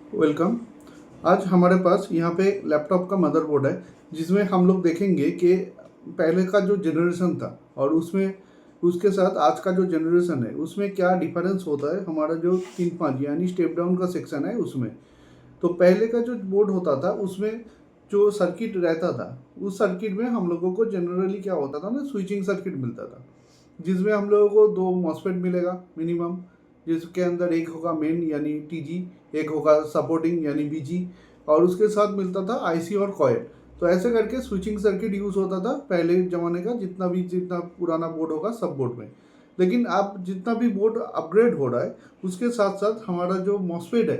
Welcome. आज हमारे पास यहाँ पे लैपटॉप का मदरबोर्ड है, जिसमें हम लोग देखेंगे कि पहले का जो जनरेशन था और उसमें उसके साथ आज का जो जनरेशन है उसमें क्या डिफरेंस होता है। हमारा जो 3-5 यानी स्टेप डाउन का सेक्शन है उसमें, तो पहले का जो बोर्ड होता था उसमें जो सर्किट रहता था, उस सर्किट में हम लोगों को जनरली क्या होता था ना, स्विचिंग सर्किट मिलता था, जिसमें हम लोगों को दो मॉसफेट मिलेगा मिनिमम, जिसके अंदर एक होगा मेन यानी टीजी, एक होगा सपोर्टिंग यानी बीजी, और उसके साथ मिलता था आईसी और कॉयल। तो ऐसे करके स्विचिंग सर्किट यूज़ होता था पहले ज़माने का, जितना पुराना बोर्ड होगा सब बोर्ड में। लेकिन अब जितना भी बोर्ड अपग्रेड हो रहा है, उसके साथ साथ हमारा जो मॉसफेट है,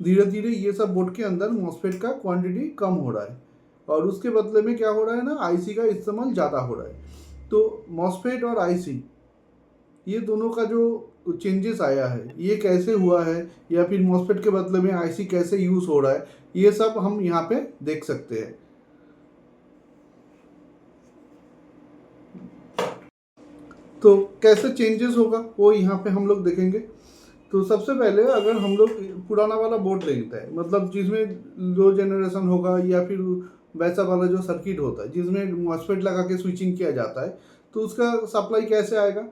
धीरे धीरे ये सब बोर्ड के अंदर मॉसफेट का क्वांटिटी कम हो रहा है, और उसके बदले में क्या हो रहा है ना, आईसी का इस्तेमाल ज़्यादा हो रहा है। तो मॉसफेट और आईसी, ये दोनों का जो चेंजेस आया है ये कैसे हुआ है, या फिर मॉसफेट के बदले में आईसी कैसे यूज़ हो रहा है, ये सब हम यहाँ पे देख सकते हैं। तो कैसे चेंजेस होगा वो यहाँ पे हम लोग देखेंगे। तो सबसे पहले अगर हम लोग पुराना वाला बोर्ड लेते हैं, मतलब जिसमें लो जनरेशन होगा, या फिर वैसा वाला जो सर्किट होता है जिसमें मॉसफेट लगा के स्विचिंग किया जाता है, तो उसका सप्लाई कैसे आएगा।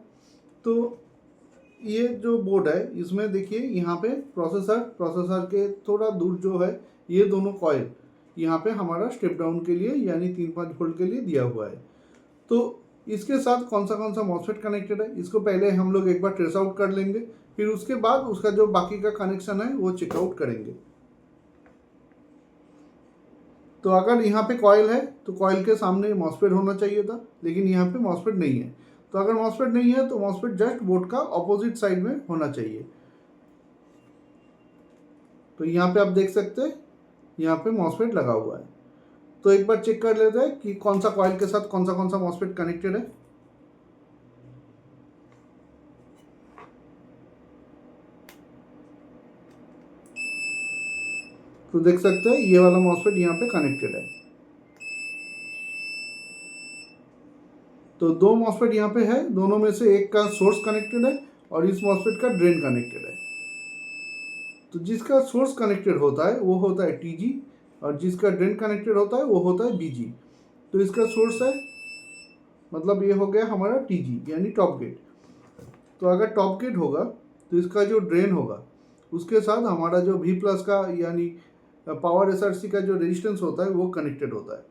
तो ये जो बोर्ड है इसमें देखिए, यहाँ पे प्रोसेसर के थोड़ा दूर जो है, ये दोनों कॉइल यहाँ पे हमारा स्टेप डाउन के लिए यानी 3-5 वोल्ट के लिए दिया हुआ है। तो इसके साथ कौन सा मॉसफेट कनेक्टेड है, इसको पहले हम लोग एक बार ट्रेस आउट कर लेंगे, फिर उसके बाद उसका जो बाकी का कनेक्शन है वो चेकआउट करेंगे। तो अगर यहाँ पे कॉइल है तो कॉइल के सामने मॉसफेट होना चाहिए था, लेकिन यहाँ पे मॉसफेट नहीं है। तो अगर मॉसफेट नहीं है तो मॉसफेट जस्ट बोर्ड का ऑपोजिट साइड में होना चाहिए। तो यहाँ पे आप देख सकते हैं, यहाँ पे मॉसफेट लगा हुआ है। तो एक बार चेक कर लेते हैं कि कौन सा कॉइल के साथ कौन सा मॉसफेट कनेक्टेड है। तो देख सकते हैं ये वाला मॉसफेट यहाँ पे कनेक्टेड है। तो दो मॉसफेट यहाँ पे है, दोनों में से एक का सोर्स कनेक्टेड है और इस मॉसफेट का ड्रेन कनेक्टेड है। तो जिसका सोर्स कनेक्टेड होता है वो होता है टीजी, और जिसका ड्रेन कनेक्टेड होता है वो होता है बीजी। तो इसका सोर्स है, मतलब ये हो गया हमारा टीजी यानी टॉप गेट। तो अगर टॉप गेट होगा तो इसका जो ड्रेन होगा उसके साथ हमारा जो V प्लस का यानी पावर एसआरसी का जो रेजिस्टेंस होता है वो कनेक्टेड होता है।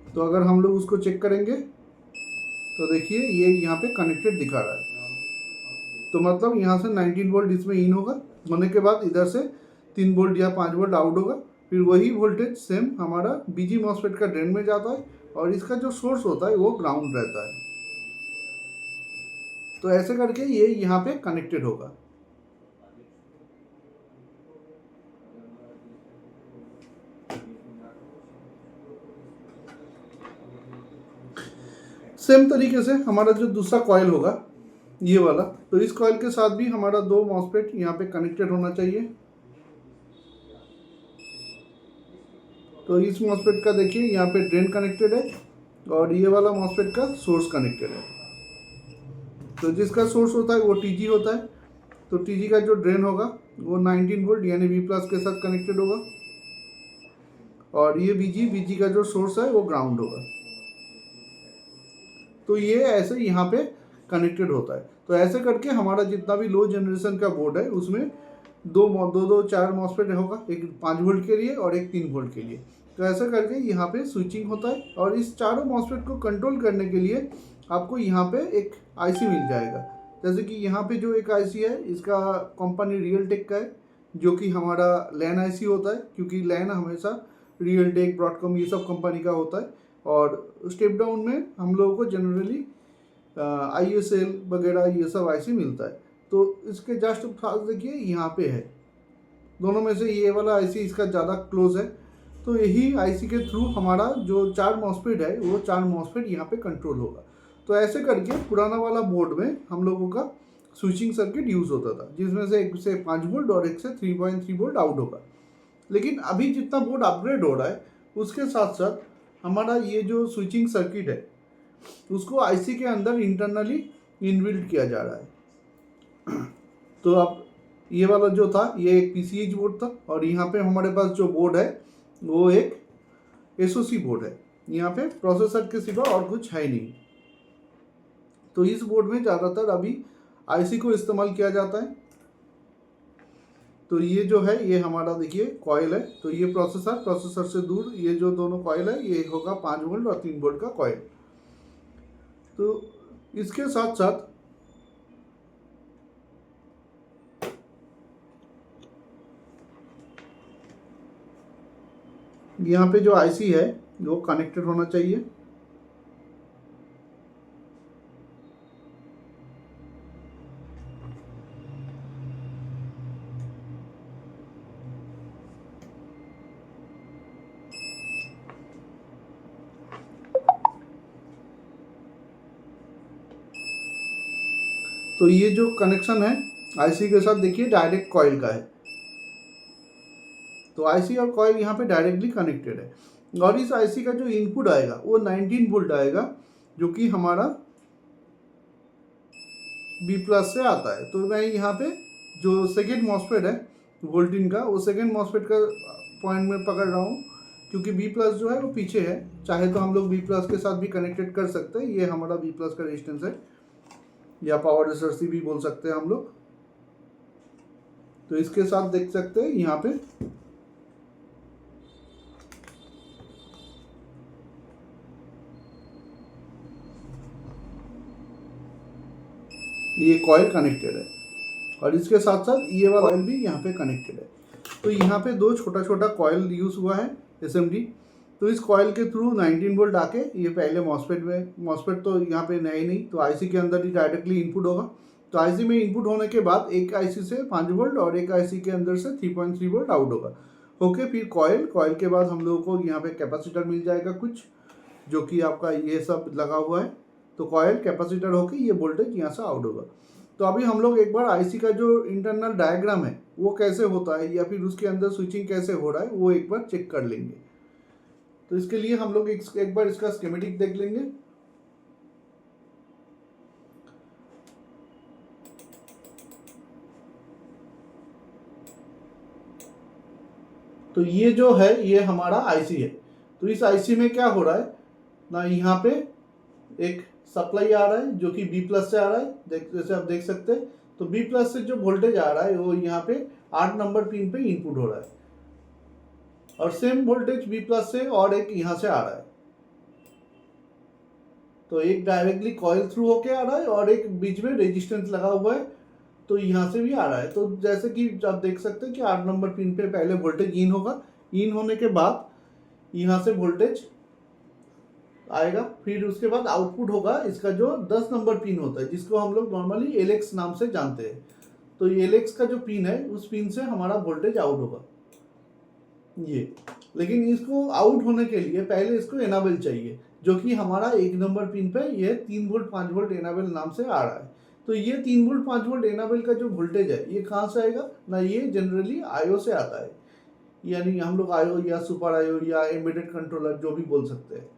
तो अगर हम लोग उसको चेक करेंगे तो देखिए ये यहाँ पे कनेक्टेड दिखा रहा है। तो मतलब यहाँ से 19 वोल्ट इसमें इन होगा, होने के बाद इधर से 3 वोल्ट या 5 वोल्ट आउट होगा, फिर वही वोल्टेज सेम हमारा बीजी मॉसफेट का ड्रेन में जाता है, और इसका जो सोर्स होता है वो ग्राउंड रहता है। तो ऐसे करके ये यहाँ पे कनेक्टेड होगा। सेम तरीके से हमारा जो दूसरा कॉइल होगा ये वाला, तो इस कॉइल के साथ भी हमारा दो मॉसफेट यहाँ पे कनेक्टेड होना चाहिए। तो इस मॉसफेट का देखिए यहाँ पे ड्रेन कनेक्टेड है, और ये वाला मॉसफेट का सोर्स कनेक्टेड है। तो जिसका सोर्स होता है वो टीजी होता है, तो टीजी का जो ड्रेन होगा वो 19 वोल्ट यानी V प्लस के साथ कनेक्टेड होगा, और ये बीजी का जो सोर्स है वो ग्राउंड होगा। तो ये ऐसे यहाँ पे कनेक्टेड होता है। तो ऐसे करके हमारा जितना भी लो जनरेशन का बोर्ड है उसमें दो चार मॉसफेट होगा, एक 5 वोल्ट के लिए और एक 3 वोल्ट के लिए। तो ऐसा करके यहाँ पे स्विचिंग होता है, और इस चारों मॉसफेट को कंट्रोल करने के लिए आपको यहाँ पे एक आईसी मिल जाएगा। जैसे कि यहाँ पे जो एक आईसी है इसका कंपनी रियल टेक का है, जो कि हमारा लैन आईसी होता है, क्योंकि लैन हमेशा रियल टेक, ब्रॉडकॉम ये सब कंपनी का होता है। और स्टेप डाउन में हम लोगों को जनरली ISL वगैरह ये सब आईसी मिलता है। तो इसके जस्ट पास देखिए यहाँ पे है, दोनों में से ये वाला आईसी इसका ज़्यादा क्लोज है। तो यही आईसी के थ्रू हमारा जो चार मॉसफेट है वो चार मॉसफेट यहाँ पे कंट्रोल होगा। तो ऐसे करके पुराना वाला बोर्ड में हम लोगों का स्विचिंग सर्किट यूज़ होता था, जिसमें से एक से 5 वोल्ट और एक से 3.3 वोल्ट आउट होगा। लेकिन अभी जितना बोर्ड अपग्रेड हो रहा है उसके साथ साथ हमारा ये जो स्विचिंग सर्किट है उसको आईसी के अंदर इंटरनली इनबिल्ट किया जा रहा है। तो आप ये वाला जो था ये एक PCH बोर्ड था, और यहाँ पे हमारे पास जो बोर्ड है वो एक SOC बोर्ड है। यहाँ पे प्रोसेसर के सिवा और कुछ है नहीं। तो इस बोर्ड में ज़्यादातर अभी IC को इस्तेमाल किया जाता है। तो ये जो है ये हमारा देखिए कॉइल है। तो ये प्रोसेसर से दूर ये जो दोनों कॉइल है ये होगा 5 वोल्ट और 3 वोल्ट का कॉइल। तो इसके साथ साथ यहाँ पे जो IC है वो कनेक्टेड होना चाहिए। तो ये जो कनेक्शन है IC के साथ देखिए डायरेक्ट कॉइल का है। तो IC और कॉइल यहाँ पे डायरेक्टली कनेक्टेड है। और इस IC का जो इनपुट आएगा वो 19 वोल्ट आएगा, जो कि हमारा B+ से आता है। तो मैं यहाँ पे जो सेकेंड मॉसफेट है वोल्टिन का, वो सेकेंड मॉसफेट का पॉइंट में पकड़ रहा हूँ, क्योंकि B+ जो है वो पीछे है। चाहे तो हम लोग B+ के साथ भी कनेक्टेड कर सकते हैं। ये हमारा B+ का रेजिस्टेंस है, या पावर रिसर्सी भी बोल सकते हैं हम लोग। तो इसके साथ देख सकते हैं यहाँ पे ये कॉइल कनेक्टेड है, और इसके साथ साथ ये वाला कॉइल भी यहाँ पे कनेक्टेड है। तो यहाँ पे दो छोटा छोटा कॉइल यूज हुआ है SMD। तो इस कॉइल के थ्रू 19 वोल्ट आके ये पहले मॉसफेट तो यहाँ पे नहीं, तो IC के अंदर ही डायरेक्टली इनपुट होगा। तो IC में इनपुट होने के बाद एक IC से 5 वोल्ट और एक IC के अंदर से 3.3 वोल्ट आउट होगा। ओके, फिर कॉइल के बाद हम लोगों को यहाँ पे कैपेसिटर मिल जाएगा कुछ, जो कि आपका ये सब लगा हुआ है। तो कॉइल कैपेसिटर होके ये वोल्टेज यहाँ से आउट होगा। तो अभी हम लोग एक बार IC का जो इंटरनल डायग्राम है वो कैसे होता है, या फिर उसके अंदर स्विचिंग कैसे हो रहा है, वो एक बार चेक कर लेंगे। तो इसके लिए हम लोग एक बार इसका स्कीमेटिक देख लेंगे। तो ये जो है ये हमारा IC है। तो इस IC में क्या हो रहा है ना, यहाँ पे एक सप्लाई आ रहा है जो कि B+ से आ रहा है, जैसे आप देख सकते हैं। तो B+ से जो वोल्टेज आ रहा है वो यहाँ पे 8 नंबर पिन पे इनपुट हो रहा है, और सेम वोल्टेज B+ से और एक यहाँ से आ रहा है। तो एक डायरेक्टली कॉइल थ्रू होके आ रहा है और एक बीच में रेजिस्टेंस लगा हुआ है, तो यहाँ से भी आ रहा है। तो जैसे कि आप देख सकते हैं कि 8 नंबर पिन पे पहले वोल्टेज इन होगा, इन होने के बाद यहाँ से वोल्टेज आएगा, फिर उसके बाद आउटपुट होगा इसका जो 10 नंबर पिन होता है, जिसको हम लोग नॉर्मली LX नाम से जानते हैं। तो LX का जो पिन है उस पिन से हमारा वोल्टेज आउट होगा ये। लेकिन इसको आउट होने के लिए पहले इसको एनाबल चाहिए, जो कि हमारा 1 नंबर पिन पे ये 3 वोल्ट 5 वोल्ट एनाबल नाम से आ रहा है। तो ये 3 वोल्ट 5 वोल्ट एनाबल का जो वोल्टेज है ये कहाँ से आएगा ना, ये जनरली IO से आता है, यानी हम लोग IO या सुपर IO या एम्बेडेड कंट्रोलर जो भी बोल सकते हैं।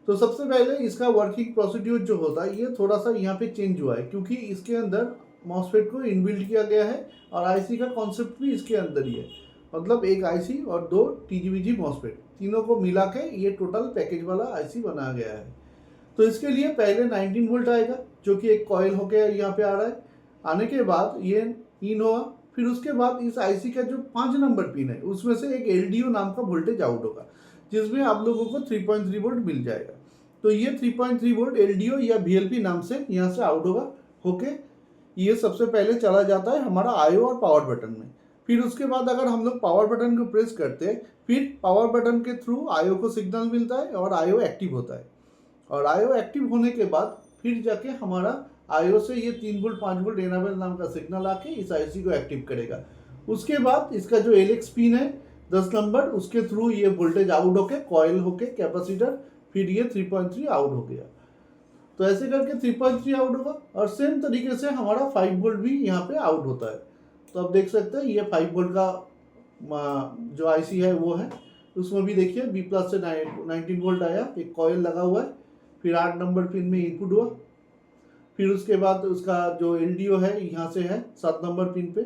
तो सबसे पहले इसका वर्किंग प्रोसीड्यूर जो होता है ये थोड़ा सा यहाँ पे चेंज हुआ है, क्योंकि इसके अंदर मॉसफेट को इनबिल्ट किया गया है, और IC का कॉन्सेप्ट भी इसके अंदर ही है। मतलब एक IC और 2 TGVG मॉसफेट, तीनों को मिला के ये टोटल पैकेज वाला IC बनाया गया है। तो इसके लिए पहले 19 वोल्ट आएगा, जो कि एक कॉइल होके यहाँ पे आ रहा है। आने के बाद ये इन होगा, फिर उसके बाद इस IC का जो 5 नंबर पिन है उसमें से एक LDO नाम का वोल्टेज आउट होगा, जिसमें आप लोगों को 3.3 वोल्ट मिल जाएगा। तो ये 3.3 वोल्ट LDO या VLP नाम से यहाँ से आउट होगा होके ये सबसे पहले चला जाता है हमारा IO और पावर बटन में। फिर उसके बाद अगर हम लोग पावर बटन को प्रेस करते हैं, फिर पावर बटन के थ्रू IO को सिग्नल मिलता है और IO एक्टिव होता है, और IO एक्टिव होने के बाद फिर जाके हमारा IO से ये 3 वोल्ट 5 वोल्ट एनाबल नाम का सिग्नल आके इस IC को एक्टिव करेगा। उसके बाद इसका जो LX पिन है 10 नंबर, उसके थ्रू ये वोल्टेज आउट होके कॉइल होके कैपेसिटर, फिर ये 3.3 आउट हो गया। तो ऐसे करके 3.3 आउट होगा, और सेम तरीके से हमारा 5 वोल्ट भी यहाँ पे आउट होता है। तो आप देख सकते हैं ये 5 वोल्ट का जो IC है वो है। उसमें भी देखिए B+ से 19 वोल्ट आया, एक कॉइल लगा हुआ है, फिर 8 नंबर पिन में इनपुट हुआ, फिर उसके बाद उसका जो LDO है यहाँ से है 7 नंबर पिन पे,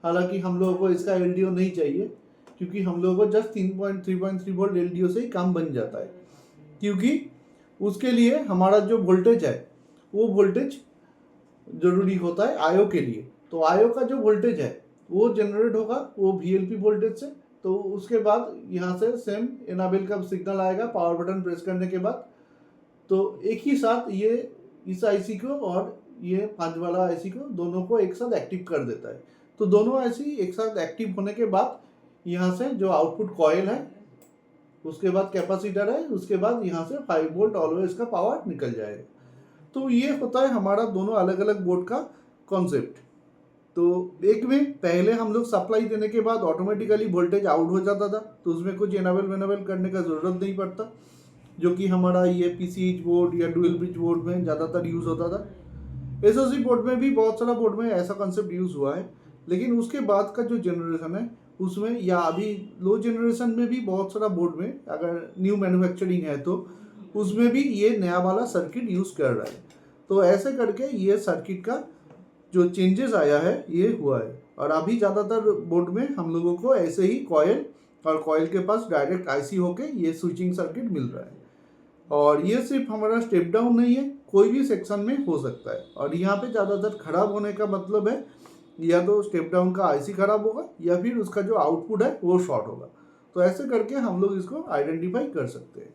हालांकि हम लोगों को इसका एलडीओ नहीं चाहिए, क्योंकि हम लोगों को जस्ट 3.3 वोल्ट एलडीओ से ही काम बन जाता है। क्योंकि उसके लिए हमारा जो वोल्टेज है वो वोल्टेज जरूरी होता है आयो के लिए। तो आयो का जो वोल्टेज है वो जनरेट होगा वो वीएलपी वोल्टेज से। तो उसके बाद यहाँ से सेम एनाबेल का सिग्नल आएगा पावर बटन प्रेस करने के बाद। तो एक ही साथ ये इस आईसी को और ये 5 वाला आईसी को दोनों को एक साथ एक्टिव कर देता है। तो दोनों आईसी एक साथ एक्टिव होने के बाद यहाँ से जो आउटपुट कॉइल है, उसके बाद कैपेसिटर है, उसके बाद यहाँ से 5 वोल्ट ऑलवेज का पावर निकल जाएगा। तो ये होता है हमारा दोनों अलग अलग बोर्ड का कॉन्सेप्ट। तो एक में पहले हम लोग सप्लाई देने के बाद ऑटोमेटिकली वोल्टेज आउट हो जाता था, तो उसमें कुछ एनाबेल करने का ज़रूरत नहीं पड़ता, जो कि हमारा ये पीसीएच बोर्ड या डुअल ब्रिज बोर्ड में ज़्यादातर यूज़ होता था। एसओसी बोर्ड में भी बहुत सारा बोर्ड में ऐसा कंसेप्ट यूज़ हुआ है, लेकिन उसके बाद का जो जनरेशन है उसमें या अभी लो जनरेशन में भी बहुत सारा बोर्ड में अगर न्यू मैन्युफैक्चरिंग है तो उसमें भी ये नया वाला सर्किट यूज़ कर रहा है। तो ऐसे करके ये सर्किट का जो चेंजेस आया है ये हुआ है। और अभी ज़्यादातर बोर्ड में हम लोगों को ऐसे ही कॉयल और कॉयल के पास डायरेक्ट आईसी होके ये स्विचिंग सर्किट मिल रहा है। और ये सिर्फ हमारा स्टेप डाउन नहीं है, कोई भी सेक्शन में हो सकता है। और यहाँ पे ज़्यादातर खराब होने का मतलब है या तो स्टेप डाउन का आईसी खराब होगा या फिर उसका जो आउटपुट है वो शॉर्ट होगा। तो ऐसे करके हम लोग इसको आइडेंटिफाई कर सकते हैं।